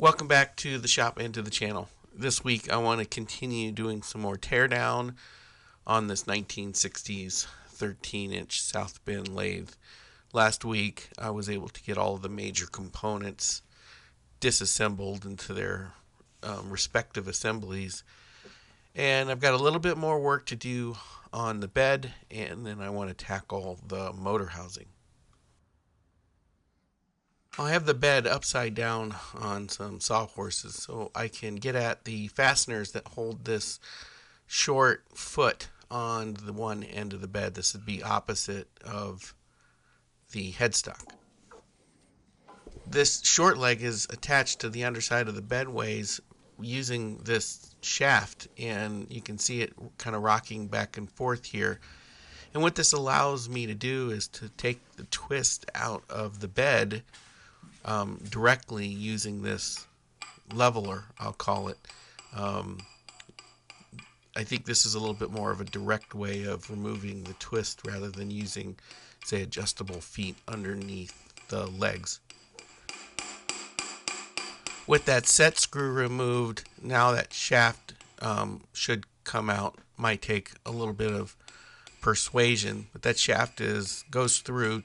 Welcome back to the shop and to the channel. This week I want to continue doing some more teardown on this 1960s 13-inch South Bend lathe. Last week I was able to get all of the major components disassembled into their respective assemblies, and I've got a little bit more work to do on the bed, and then I want to tackle the motor housing. I have the bed upside down on some sawhorses so I can get at the fasteners that hold this short foot on the one end of the bed. This would be opposite of the headstock. This short leg is attached to the underside of the bedways using this shaft, and you can see it kind of rocking back and forth here. And what this allows me to do is to take the twist out of the bed directly using this leveler, I'll call it. I think this is a little bit more of a direct way of removing the twist rather than using, say, adjustable feet underneath the legs. With that set screw removed, now that shaft should come out. Might take a little bit of persuasion, but that shaft goes through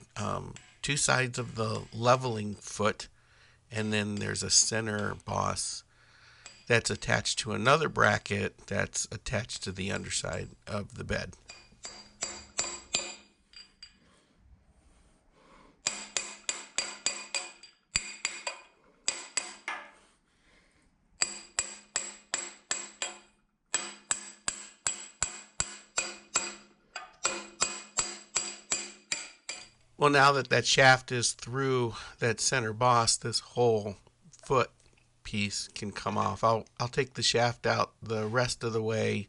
two sides of the leveling foot, and then there's a center boss that's attached to another bracket that's attached to the underside of the bed. Well, now that that shaft is through that center boss, this whole foot piece can come off. I'll take the shaft out the rest of the way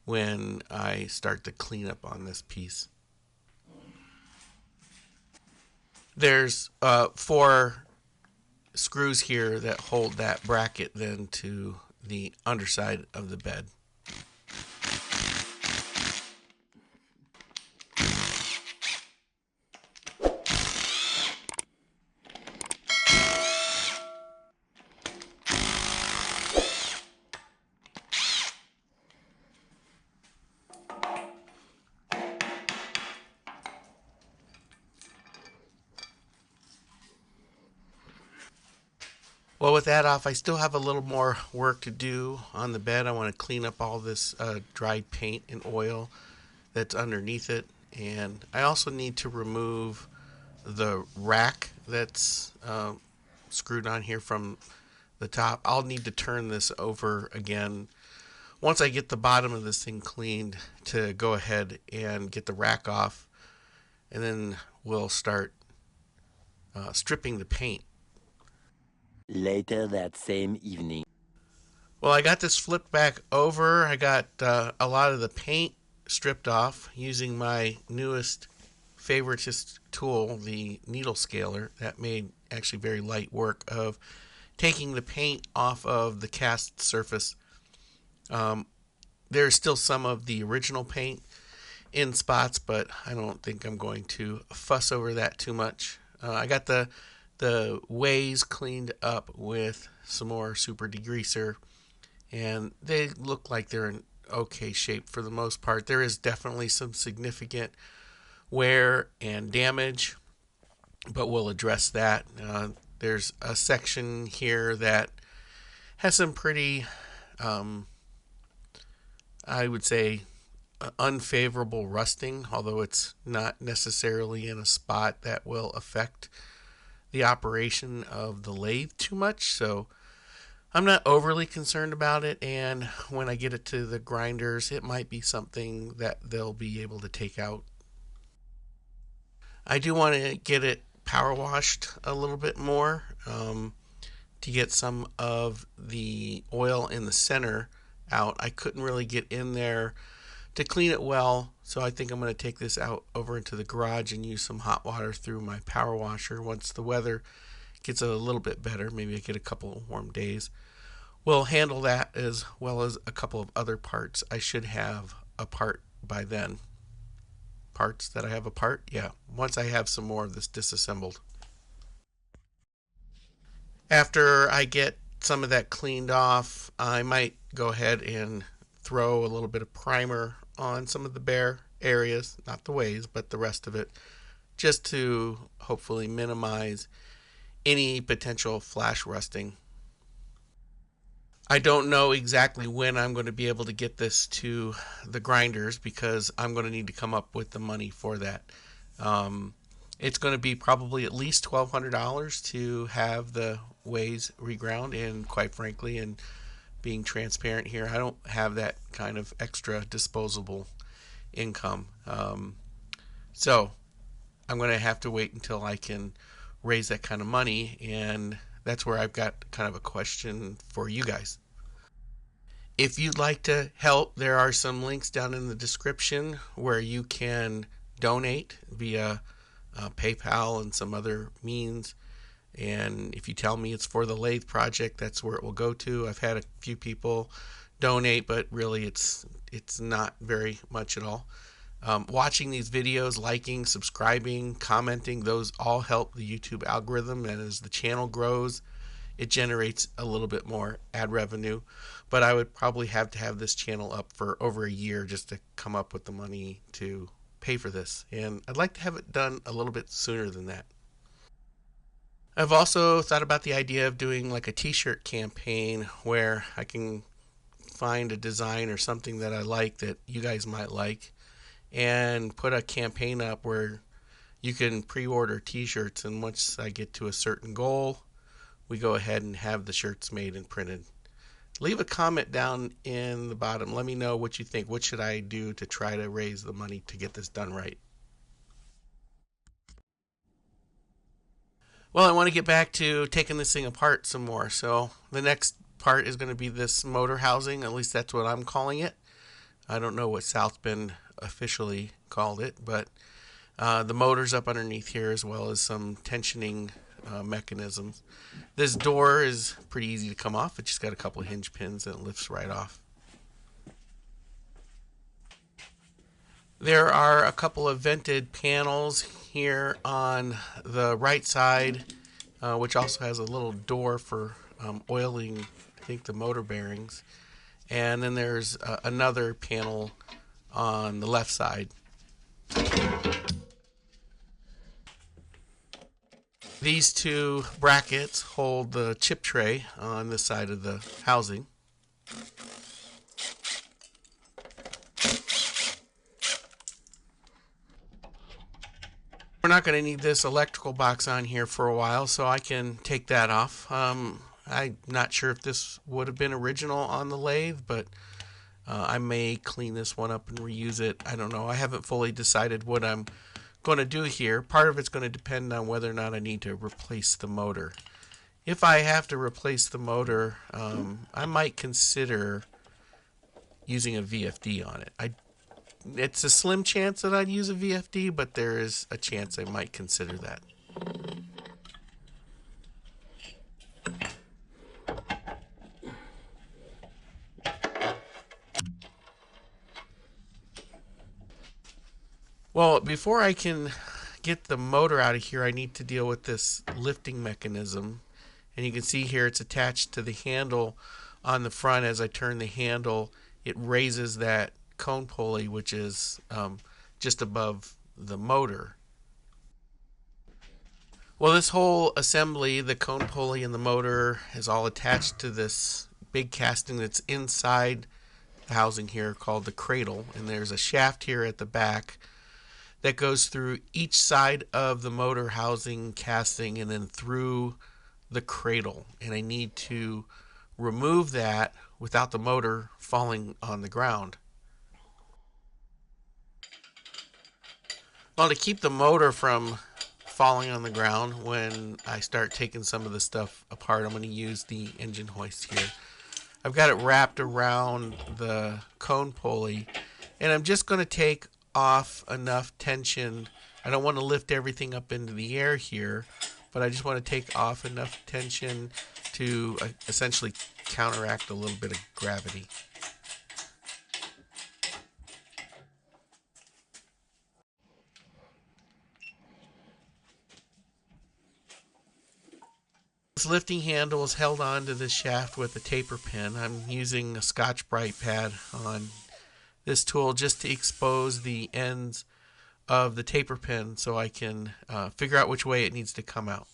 when I start the cleanup on this piece. There's 4 screws here that hold that bracket then to the underside of the bed. Well, with that off, I still have a little more work to do on the bed. I want to clean up all this dried paint and oil that's underneath it. And I also need to remove the rack that's screwed on here from the top. I'll need to turn this over again once I get the bottom of this thing cleaned to go ahead and get the rack off. And then we'll start stripping the paint. Later that same evening. Well, I got this flipped back over. I got a lot of the paint stripped off using my newest favoritist tool, the needle scaler. That made actually very light work of taking the paint off of the cast surface. There's still some of the original paint in spots, but I don't think I'm going to fuss over that too much. I got the ways cleaned up with some more super degreaser, and they look like they're in okay shape for the most part. There is definitely some significant wear and damage, but we'll address that. There's a section here that has some pretty, I would say, unfavorable rusting, although it's not necessarily in a spot that will affect the operation of the lathe too much, so I'm not overly concerned about it. And when I get it to the grinders, it might be something that they'll be able to take out. I do want to get it power washed a little bit more to get some of the oil in the center out. I couldn't really get in there to clean it well, so I think I'm going to take this out over into the garage and use some hot water through my power washer. Once the weather gets a little bit better, maybe I get a couple of warm days, we'll handle that as well as a couple of other parts. I should have a part by then. Parts that I have apart? Yeah, once I have some more of this disassembled. After I get some of that cleaned off, I might go ahead and throw a little bit of primer on some of the bare areas, not the ways, but the rest of it, just to hopefully minimize any potential flash rusting. I don't know exactly when I'm going to be able to get this to the grinders because I'm going to need to come up with the money for that. Um, it's going to be probably at least $1,200 to have the ways reground, and quite frankly, and being transparent here, I don't have that kind of extra disposable income. So I'm going to have to wait until I can raise that kind of money, and that's where I've got kind of a question for you guys. If you'd like to help, there are some links down in the description where you can donate via PayPal and some other means. And if you tell me it's for the lathe project, that's where it will go to. I've had a few people donate, but really it's not very much at all. Watching these videos, liking, subscribing, commenting, those all help the YouTube algorithm, and as the channel grows, it generates a little bit more ad revenue. But I would probably have to have this channel up for over a year just to come up with the money to pay for this, and I'd like to have it done a little bit sooner than that. I've also thought about the idea of doing like a t-shirt campaign where I can find a design or something that I like that you guys might like and put a campaign up where you can pre-order t-shirts, and once I get to a certain goal, we go ahead and have the shirts made and printed. Leave a comment down in the bottom. Let me know what you think. What should I do to try to raise the money to get this done right? Well, I want to get back to taking this thing apart some more. So the next part is going to be this motor housing. At least that's what I'm calling it. I don't know what South Bend officially called it, but the motor's up underneath here as well as some tensioning mechanisms. This door is pretty easy to come off. It just got a couple of hinge pins and it lifts right off. There are a couple of vented panels here on the right side, which also has a little door for oiling, I think, the motor bearings. And then there's another panel on the left side. These two brackets hold the chip tray on this side of the housing. We're not going to need this electrical box on here for a while, so I can take that off. I'm not sure if this would have been original on the lathe, but I may clean this one up and reuse it. I don't know. I haven't fully decided what I'm going to do here. Part of it's going to depend on whether or not I need to replace the motor. If I have to replace the motor, I might consider using a VFD on it. It's a slim chance that I'd use a VFD, but there is a chance I might consider that. Well, before I can get the motor out of here, I need to deal with this lifting mechanism. And you can see here it's attached to the handle on the front. As I turn the handle, it raises that cone pulley, which is just above the motor. Well, this whole assembly, the cone pulley and the motor, is all attached to this big casting that's inside the housing here called the cradle. And there's a shaft here at the back that goes through each side of the motor housing casting and then through the cradle. And I need to remove that without the motor falling on the ground. Well, to keep the motor from falling on the ground when I start taking some of the stuff apart, I'm going to use the engine hoist here. I've got it wrapped around the cone pulley, and I'm just going to take off enough tension. I don't want to lift everything up into the air here, but I just want to take off enough tension to essentially counteract a little bit of gravity. This lifting handle is held onto this shaft with a taper pin. I'm using a Scotch-Brite pad on this tool just to expose the ends of the taper pin so I can figure out which way it needs to come out.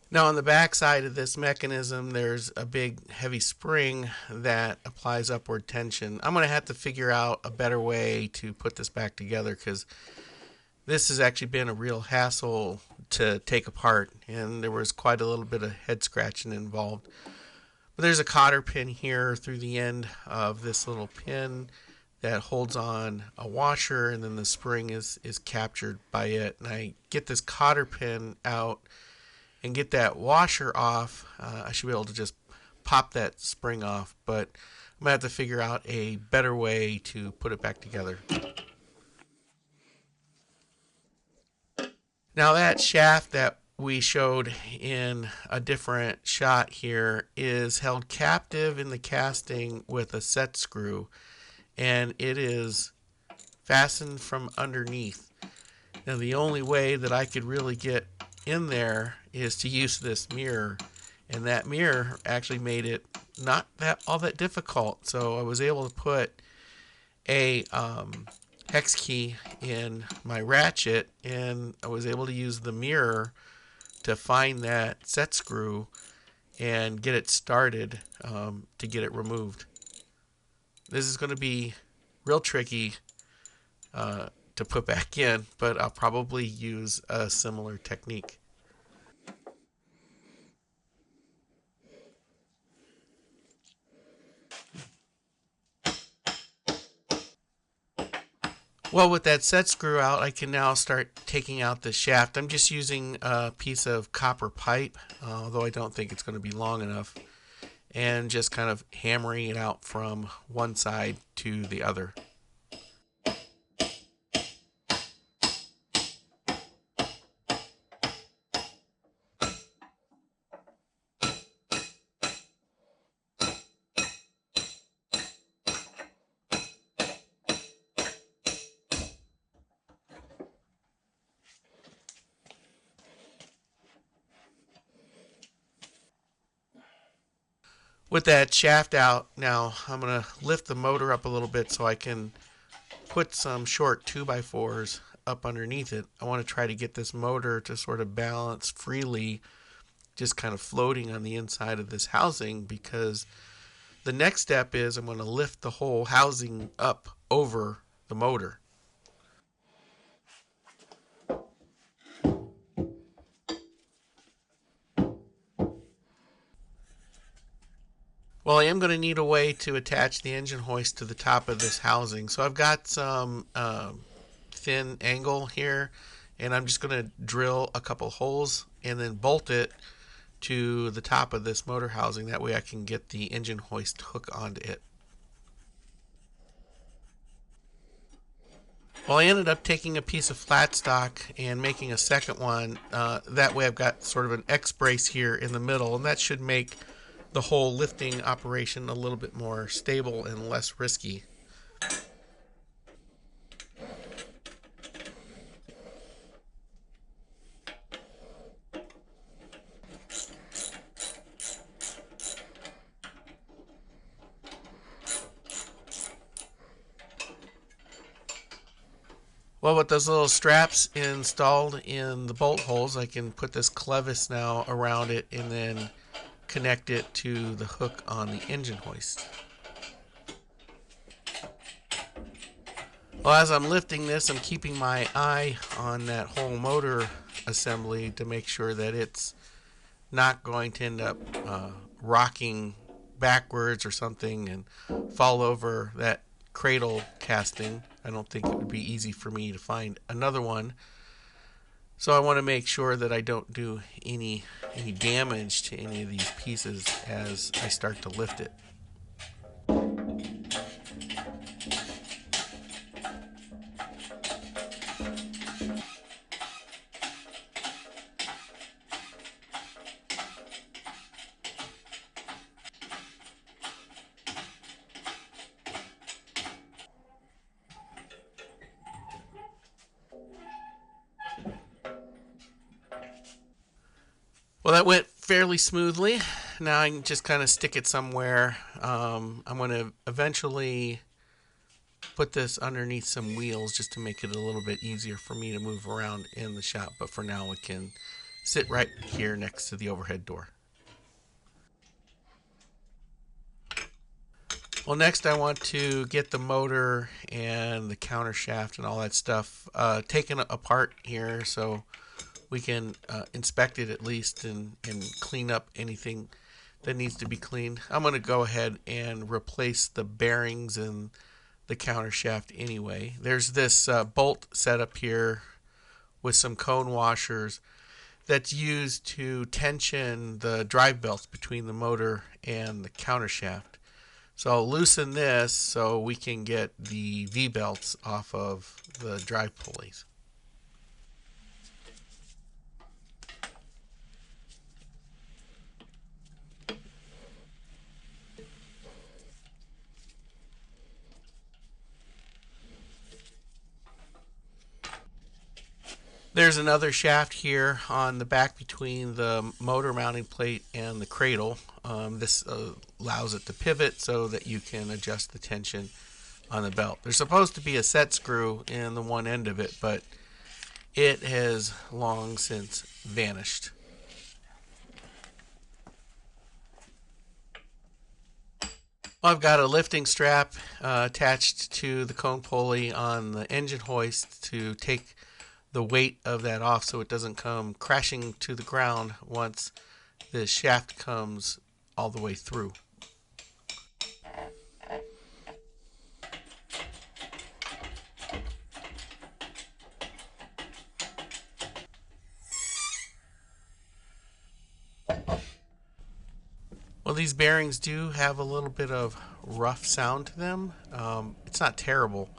Now on the back side of this mechanism, there's a big heavy spring that applies upward tension. I'm going to have to figure out a better way to put this back together because this has actually been a real hassle to take apart, and there was quite a little bit of head scratching involved. But there's a cotter pin here through the end of this little pin that holds on a washer, and then the spring is captured by it. And I get this cotter pin out and get that washer off. I should be able to just pop that spring off, but I'm going to have to figure out a better way to put it back together. Now that shaft that we showed in a different shot here is held captive in the casting with a set screw, and it is fastened from underneath. Now the only way that I could really get in there is to use this mirror, and that mirror actually made it not all that difficult. So I was able to put a hex key in my ratchet, and I was able to use the mirror to find that set screw and get it started to get it removed. This is going to be real tricky to put back in, but I'll probably use a similar technique. Well, with that set screw out, I can now start taking out the shaft. I'm just using a piece of copper pipe, although I don't think it's going to be long enough, and just kind of hammering it out from one side to the other. With that shaft out, now I'm going to lift the motor up a little bit so I can put some short 2x4s up underneath it. I want to try to get this motor to sort of balance freely, just kind of floating on the inside of this housing, because the next step is I'm going to lift the whole housing up over the motor. Well, I am going to need a way to attach the engine hoist to the top of this housing. So I've got some thin angle here, and I'm just going to drill a couple holes and then bolt it to the top of this motor housing. That way I can get the engine hoist hook onto it. Well, I ended up taking a piece of flat stock and making a second one. That way I've got sort of an X brace here in the middle, and that should make the whole lifting operation a little bit more stable and less risky. Well, with those little straps installed in the bolt holes, I can put this clevis now around it and then connect it to the hook on the engine hoist. Well, as I'm lifting this, I'm keeping my eye on that whole motor assembly to make sure that it's not going to end up rocking backwards or something and fall over that cradle casting. I don't think it would be easy for me to find another one. So I want to make sure that I don't do any damage to any of these pieces as I start to lift it. Well, that went fairly smoothly. Now I can just kind of stick it somewhere. I'm going to eventually put this underneath some wheels just to make it a little bit easier for me to move around in the shop. But for now, it can sit right here next to the overhead door. Well, next I want to get the motor and the countershaft and all that stuff taken apart here so we can inspect it at least and clean up anything that needs to be cleaned. I'm going to go ahead and replace the bearings and the countershaft anyway. There's this bolt set up here with some cone washers that's used to tension the drive belts between the motor and the countershaft. So I'll loosen this so we can get the V-belts off of the drive pulleys. There's another shaft here on the back between the motor mounting plate and the cradle. This allows it to pivot so that you can adjust the tension on the belt. There's supposed to be a set screw in the one end of it, but it has long since vanished. Well, I've got a lifting strap attached to the cone pulley on the engine hoist to take the weight of that off so it doesn't come crashing to the ground once the shaft comes all the way through. Well, these bearings do have a little bit of rough sound to them. It's not terrible,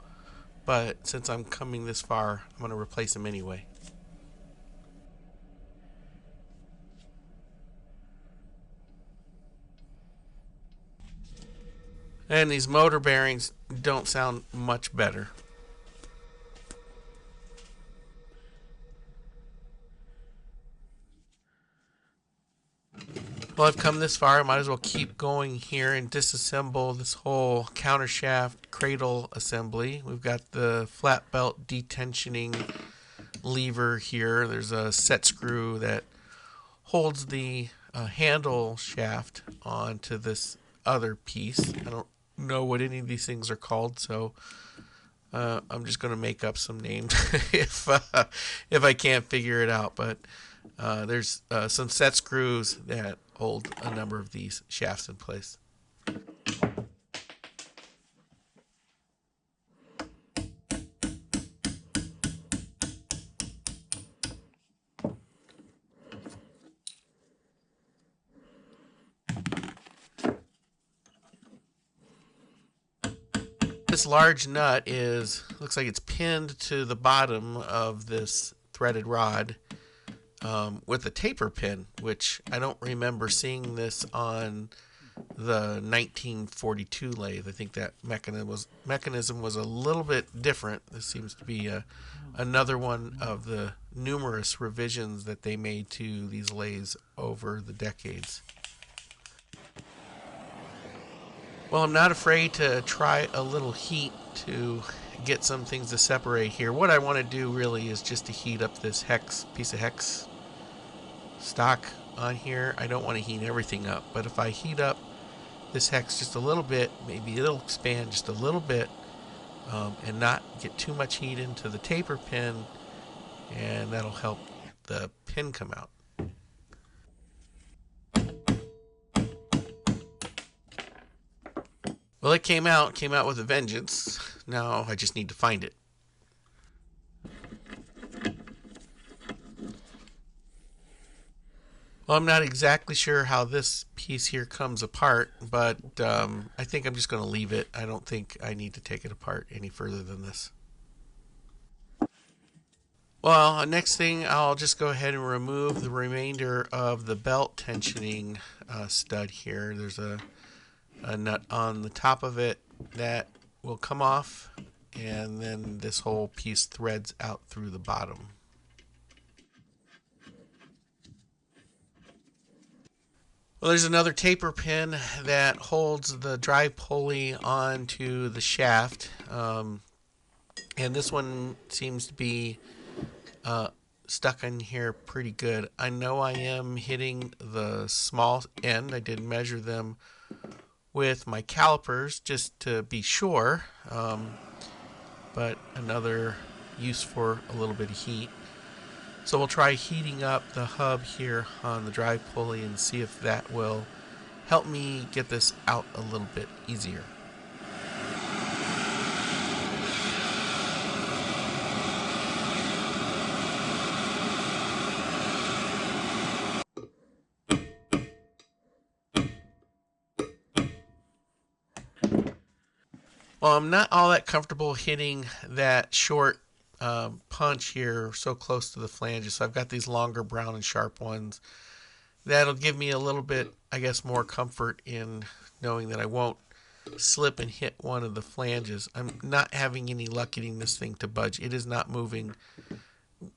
but since I'm coming this far, I'm going to replace them anyway. And these motor bearings don't sound much better. Well, I've come this far. I might as well keep going here and disassemble this whole countershaft cradle assembly. We've got the flat belt detensioning lever here. There's a set screw that holds the handle shaft onto this other piece. I don't know what any of these things are called, so I'm just going to make up some names if I can't figure it out. But there's some set screws that hold a number of these shafts in place. This large nut looks like it's pinned to the bottom of this threaded rod with a taper pin, which I don't remember seeing this on the 1942 lathe. I think that mechanism was a little bit different. This seems to be another one of the numerous revisions that they made to these lathes over the decades. Well, I'm not afraid to try a little heat to get some things to separate here. What I want to do really is just to heat up this piece of hex stock on here. I don't want to heat everything up, but if I heat up this hex just a little bit, maybe it'll expand just a little bit and not get too much heat into the taper pin, and that'll help the pin come out. Well, it came out with a vengeance. Now I just need to find it. Well, I'm not exactly sure how this piece here comes apart, but I think I'm just going to leave it. I don't think I need to take it apart any further than this. Well, next thing, I'll just go ahead and remove the remainder of the belt tensioning stud here. There's a nut on the top of it that will come off, and then this whole piece threads out through the bottom. Well, there's another taper pin that holds the drive pulley onto the shaft, and this one seems to be stuck in here pretty good. I know I am hitting the small end. I did measure them with my calipers just to be sure, but another use for a little bit of heat. So we'll try heating up the hub here on the drive pulley and see if that will help me get this out a little bit easier. Well, I'm not all that comfortable hitting that short punch here so close to the flanges, so I've got these longer brown and sharp ones. That'll give me a little bit, I guess, more comfort in knowing that I won't slip and hit one of the flanges. I'm not having any luck getting this thing to budge. It is not moving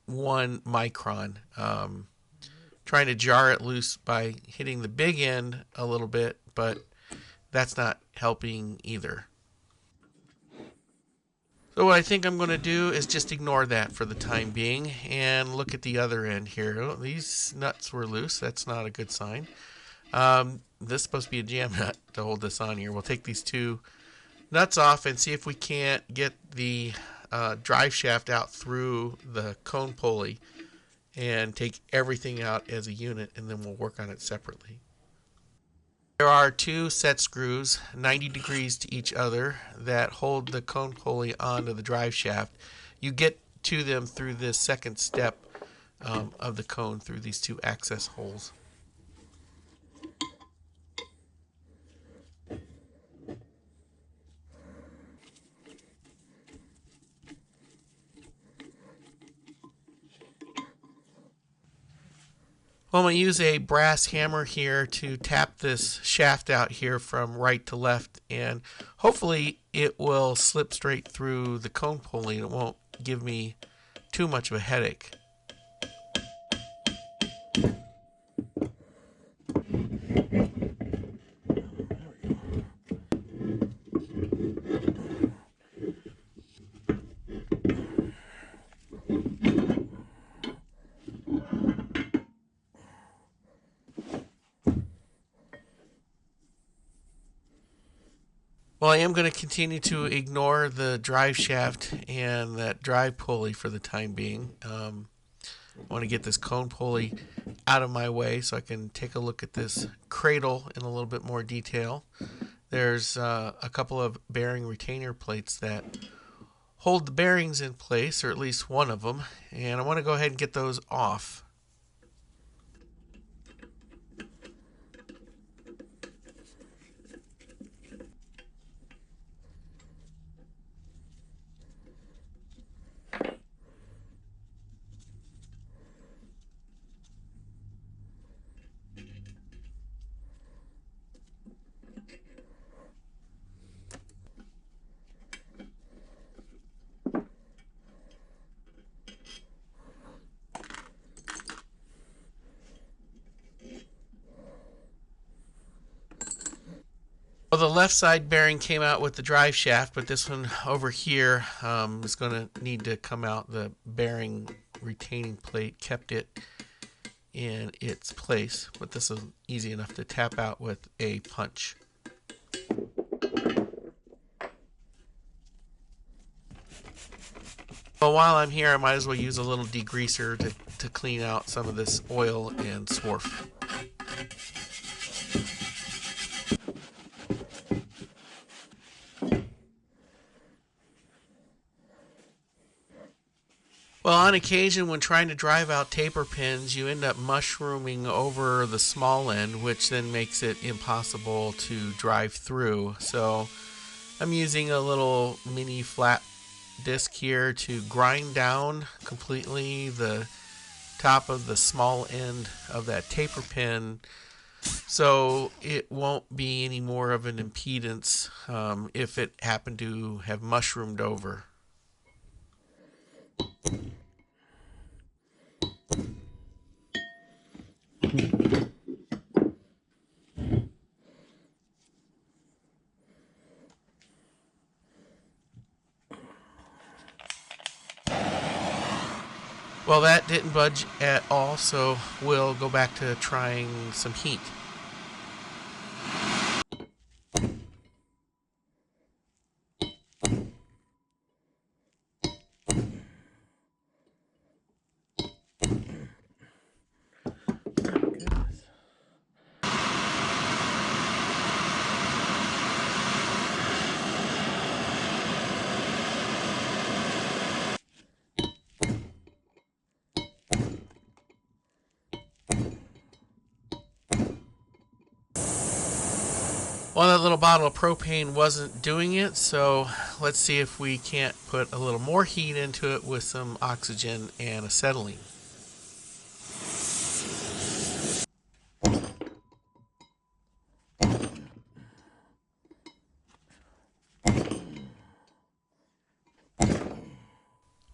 1 micron. Trying to jar it loose by hitting the big end a little bit, but that's not helping either. So what I think I'm going to do is just ignore that for the time being and look at the other end here. Oh, these nuts were loose. That's not a good sign. This is supposed to be a jam nut to hold this on here. We'll take these two nuts off and see if we can't get the drive shaft out through the cone pulley and take everything out as a unit, and then we'll work on it separately. There are two set screws, 90 degrees to each other, that hold the cone pulley onto the drive shaft. You get to them through this second step of the cone, through these two access holes. Well, I'm going to use a brass hammer here to tap this shaft out here from right to left, and hopefully it will slip straight through the cone pulley and it won't give me too much of a headache. Well, I am going to continue to ignore the drive shaft and that drive pulley for the time being. I want to get this cone pulley out of my way so I can take a look at this cradle in a little bit more detail. There's a couple of bearing retainer plates that hold the bearings in place, or at least one of them, and I want to go ahead and get those off. Well, the left side bearing came out with the drive shaft, but this one over here is going to need to come out. The bearing retaining plate kept it in its place, but this is easy enough to tap out with a punch. Well, while I'm here, I might as well use a little degreaser to clean out some of this oil and swarf. Well, on occasion, when trying to drive out taper pins, you end up mushrooming over the small end, which then makes it impossible to drive through. So I'm using a little mini flat disc here to grind down completely the top of the small end of that taper pin, so it won't be any more of an impedance if it happened to have mushroomed over. Well, that didn't budge at all, so we'll go back to trying some heat. Well, that little bottle of propane wasn't doing it, so let's see if we can't put a little more heat into it with some oxygen and acetylene.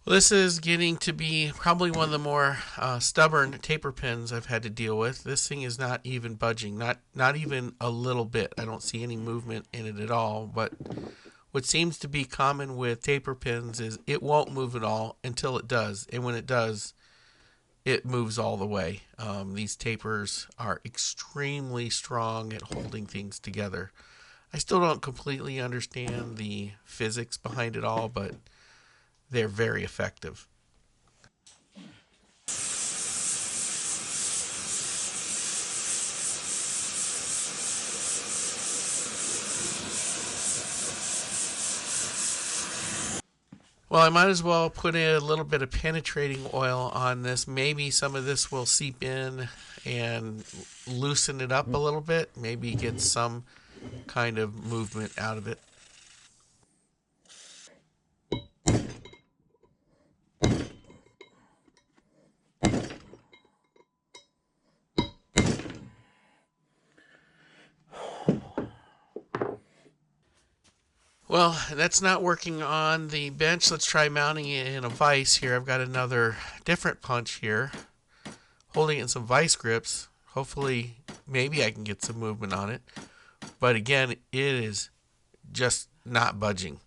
Well, this is getting to be probably one of the more stubborn taper pins I've had to deal with. This thing is not even budging, not even a little bit. I don't see any movement in it at all. But what seems to be common with taper pins is it won't move at all until it does, and when it does, it moves all the way. These tapers are extremely strong at holding things together. I still don't completely understand the physics behind it all, but they're very effective. Well, I might as well put in a little bit of penetrating oil on this. Maybe some of this will seep in and loosen it up a little bit. Maybe get some kind of movement out of it. Well, that's not working on the bench. Let's try mounting it in a vise here. I've got another different punch here, holding it in some vise grips. Hopefully, maybe I can get some movement on it. But again, it is just not budging.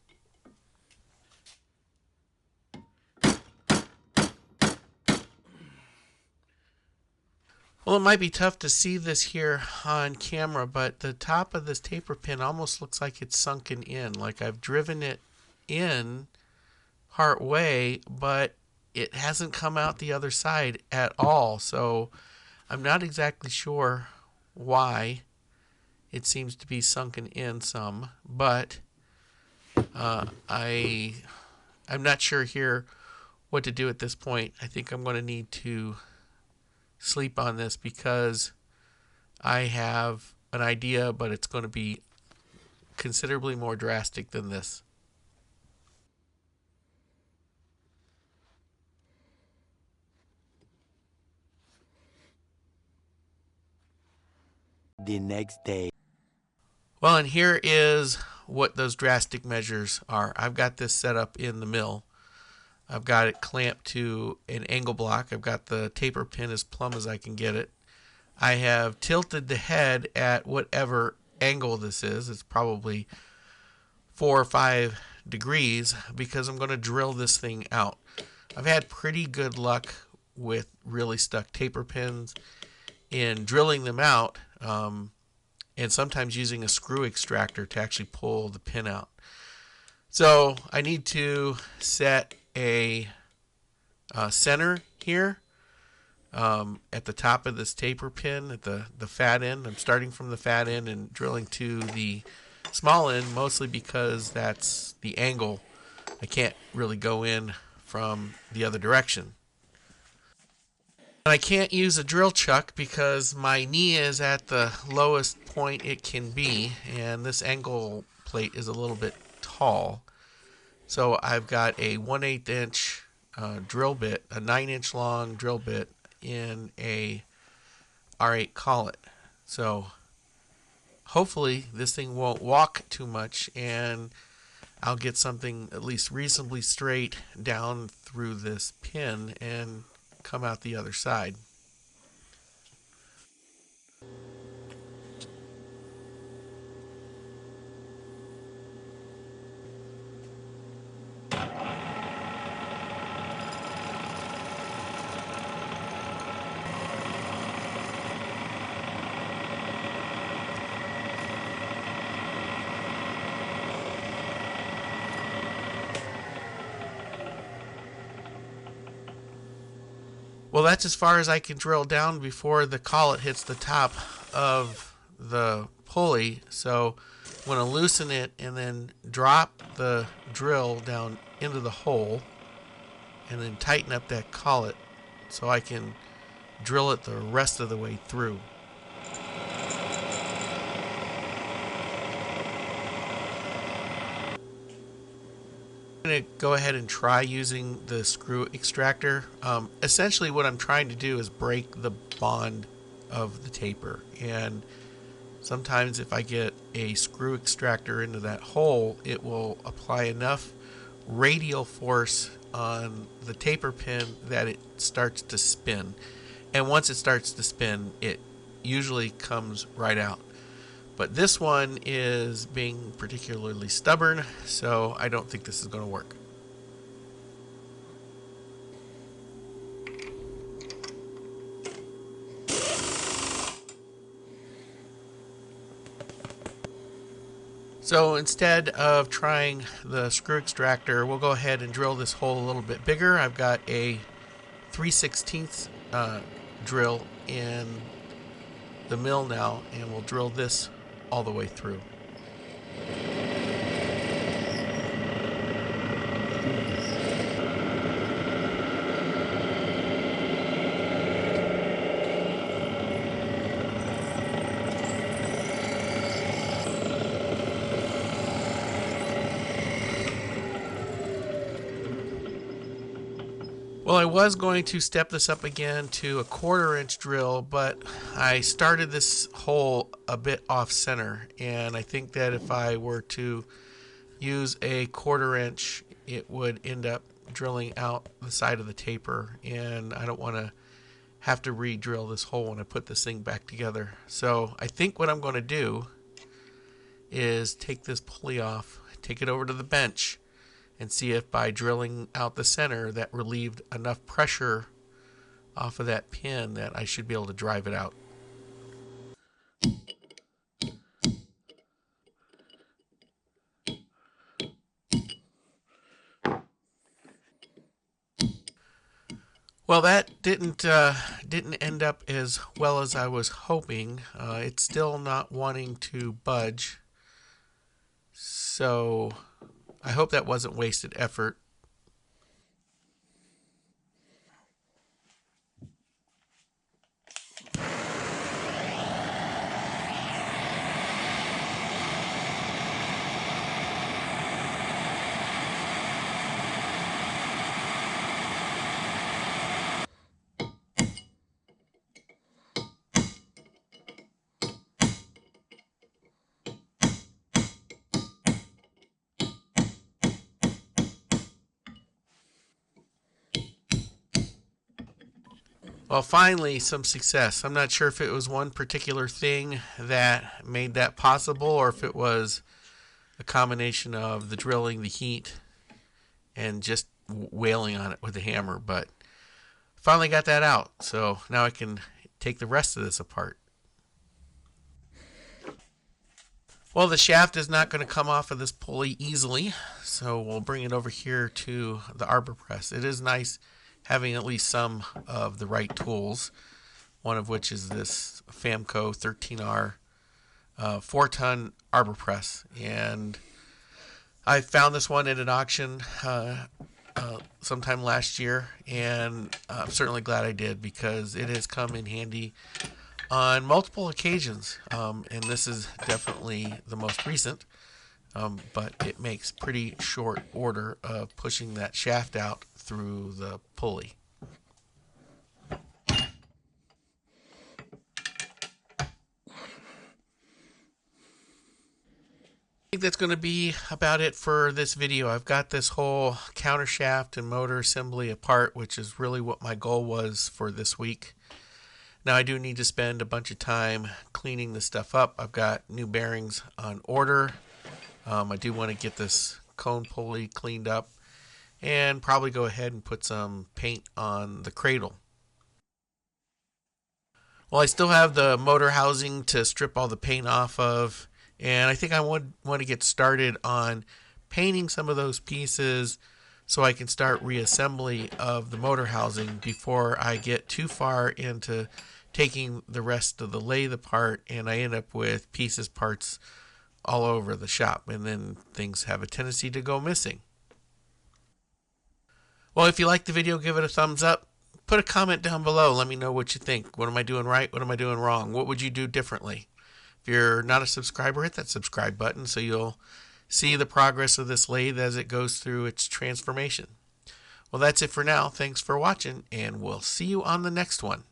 Well, it might be tough to see this here on camera, but the top of this taper pin almost looks like it's sunken in. Like I've driven it in part way, but it hasn't come out the other side at all. So I'm not exactly sure why it seems to be sunken in some, but I'm not sure here what to do at this point. I think I'm going to need to sleep on this because I have an idea, but it's going to be considerably more drastic than this. The next day. Well, and here is what those drastic measures are. I've got this set up in the mill. I've got it clamped to an angle block. I've got the taper pin as plumb as I can get it. I have tilted the head at whatever angle this is. It's probably 4 or 5 degrees because I'm going to drill this thing out. I've had pretty good luck with really stuck taper pins in drilling them out, and sometimes using a screw extractor to actually pull the pin out. So I need to set a center here at the top of this taper pin at the fat end. I'm starting from the fat end and drilling to the small end, mostly because that's the angle. I can't really go in from the other direction. I can't use a drill chuck because my knee is at the lowest point it can be, and this angle plate is a little bit tall. So I've got a 1/8 inch drill bit, a 9-inch long drill bit in a R8 collet. So hopefully this thing won't walk too much, and I'll get something at least reasonably straight down through this pin and come out the other side. Well, that's as far as I can drill down before the collet hits the top of the pulley. So I'm going to loosen it and then drop the drill down into the hole and then tighten up that collet so I can drill it the rest of the way through. I'm going to go ahead and try using the screw extractor. Essentially what I'm trying to do is break the bond of the taper, and sometimes if I get a screw extractor into that hole, it will apply enough radial force on the taper pin that it starts to spin, and once it starts to spin, it usually comes right out. But this one is being particularly stubborn, so I don't think this is going to work. So instead of trying the screw extractor, we'll go ahead and drill this hole a little bit bigger. I've got a 3/16 drill in the mill now, and we'll drill this all the way through. Well, I was going to step this up again to a 1/4 inch drill, but I started this hole a bit off center, and I think that if I were to use a 1/4 inch, it would end up drilling out the side of the taper, and I don't want to have to re-drill this hole when I put this thing back together. So I think what I'm going to do is take this pulley off, take it over to the bench, and see if by drilling out the center that relieved enough pressure off of that pin that I should be able to drive it out. Well, that didn't end up as well as I was hoping. It's still not wanting to budge, so I hope that wasn't wasted effort. Well, finally, some success. I'm not sure if it was one particular thing that made that possible or if it was a combination of the drilling, the heat, and just wailing on it with a hammer, but finally got that out. So now I can take the rest of this apart. Well, the shaft is not going to come off of this pulley easily, so we'll bring it over here to the arbor press. It is nice having at least some of the right tools, one of which is this Famco 13R 4-ton arbor press. And I found this one at an auction sometime last year, and I'm certainly glad I did because it has come in handy on multiple occasions. And this is definitely the most recent, but it makes pretty short order of pushing that shaft out through the pulley. I think that's going to be about it for this video. I've got this whole countershaft and motor assembly apart, which is really what my goal was for this week. Now I do need to spend a bunch of time cleaning this stuff up. I've got new bearings on order. I do want to get this cone pulley cleaned up and probably go ahead and put some paint on the cradle. Well, I still have the motor housing to strip all the paint off of, and I think I want to get started on painting some of those pieces so I can start reassembly of the motor housing before I get too far into taking the rest of the lathe apart and I end up with parts all over the shop, and then things have a tendency to go missing. Well, if you liked the video, give it a thumbs up. Put a comment down below. Let me know what you think. What am I doing right? What am I doing wrong? What would you do differently? If you're not a subscriber, hit that subscribe button so you'll see the progress of this lathe as it goes through its transformation. Well, that's it for now. Thanks for watching, and we'll see you on the next one.